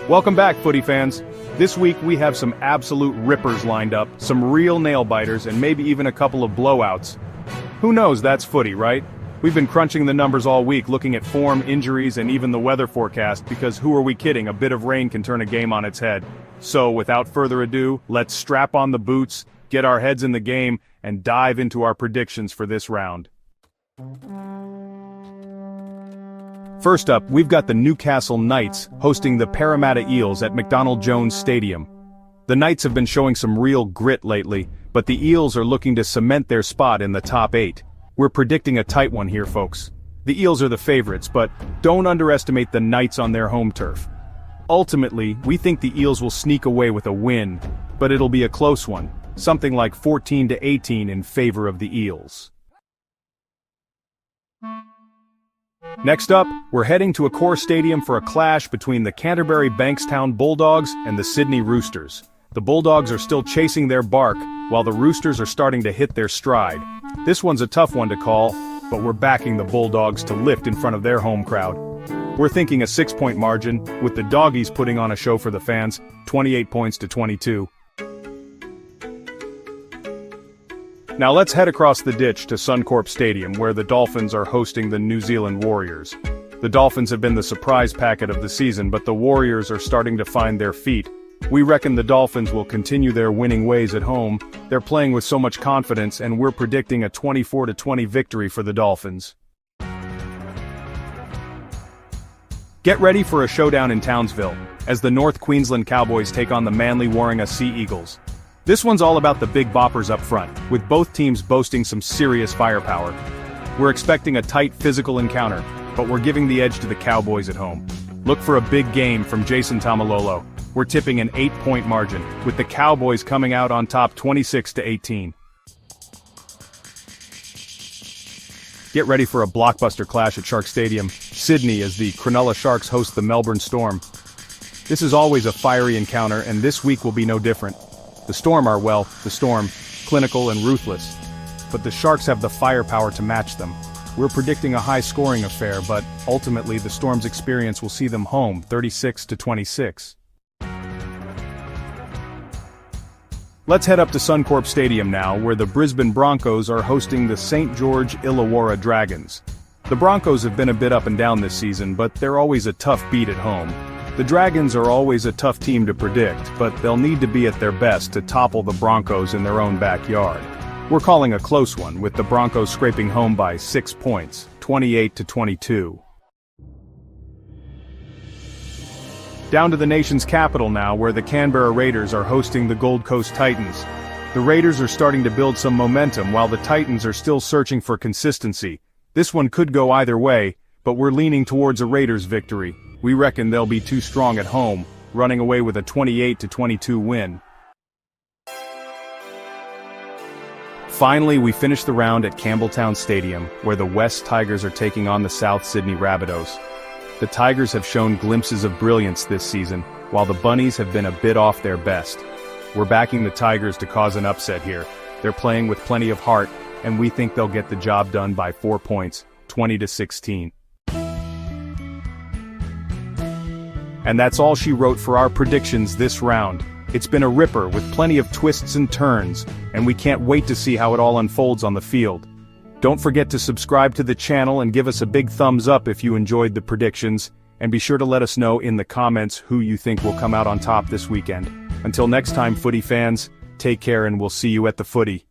Welcome back, footy fans. This week we have some absolute rippers lined up, some real nail-biters, and maybe even a couple of blowouts. Who knows, that's footy, right? We've been crunching the numbers all week, looking at form, injuries, and even the weather forecast, because who are we kidding, a bit of rain can turn a game on its head. So, without further ado, let's strap on the boots, get our heads in the game, and dive into our predictions for this round. First up, we've got the Newcastle Knights hosting the Parramatta Eels at McDonald Jones Stadium. The Knights have been showing some real grit lately, but the Eels are looking to cement their spot in the top 8. We're predicting a tight one here, folks. The Eels are the favorites, but don't underestimate the Knights on their home turf. Ultimately, we think the Eels will sneak away with a win, but it'll be a close one, something like 14-18 in favor of the Eels. Next up, we're heading to Accor Stadium for a clash between the Canterbury Bankstown Bulldogs and the Sydney Roosters. The Bulldogs are still chasing their bark, while the Roosters are starting to hit their stride. This one's a tough one to call, but we're backing the Bulldogs to lift in front of their home crowd. We're thinking a 6-point margin, with the Doggies putting on a show for the fans, 28 points to 22. Now let's head across the ditch to Suncorp Stadium, where the Dolphins are hosting the New Zealand Warriors. The Dolphins have been the surprise packet of the season, but the Warriors are starting to find their feet. We reckon the Dolphins will continue their winning ways at home. They're playing with so much confidence, and we're predicting a 24-20 victory for the Dolphins. Get ready for a showdown in Townsville, as the North Queensland Cowboys take on the Manly Warringah Sea Eagles. This one's all about the big boppers up front, with both teams boasting some serious firepower. We're expecting a tight physical encounter, but we're giving the edge to the Cowboys at home. Look for a big game from Jason Taumalolo. We're tipping an 8-point margin, with the Cowboys coming out on top 26-18. Get ready for a blockbuster clash at Shark Stadium, Sydney, as the Cronulla Sharks host the Melbourne Storm. This is always a fiery encounter, and this week will be no different. The Storm, clinical and ruthless. But the Sharks have the firepower to match them. We're predicting a high-scoring affair, but ultimately the Storm's experience will see them home, 36-26. Let's head up to Suncorp Stadium now, where the Brisbane Broncos are hosting the St. George Illawarra Dragons. The Broncos have been a bit up and down this season, but they're always a tough beat at home. The Dragons are always a tough team to predict, but they'll need to be at their best to topple the Broncos in their own backyard. We're calling a close one, with the Broncos scraping home by 6 points, 28-22. Down to the nation's capital now, where the Canberra Raiders are hosting the Gold Coast Titans. The Raiders are starting to build some momentum, while the Titans are still searching for consistency. This one could go either way, but we're leaning towards a Raiders victory. We reckon they'll be too strong at home, running away with a 28-22 win. Finally, we finish the round at Campbelltown Stadium, where the West Tigers are taking on the South Sydney Rabbitohs. The Tigers have shown glimpses of brilliance this season, while the Bunnies have been a bit off their best. We're backing the Tigers to cause an upset here. They're playing with plenty of heart, and we think they'll get the job done by 4 points, 20-16. And that's all she wrote for our predictions this round. It's been a ripper with plenty of twists and turns, and we can't wait to see how it all unfolds on the field. Don't forget to subscribe to the channel and give us a big thumbs up if you enjoyed the predictions, and be sure to let us know in the comments who you think will come out on top this weekend. Until next time, footy fans, take care and we'll see you at the footy.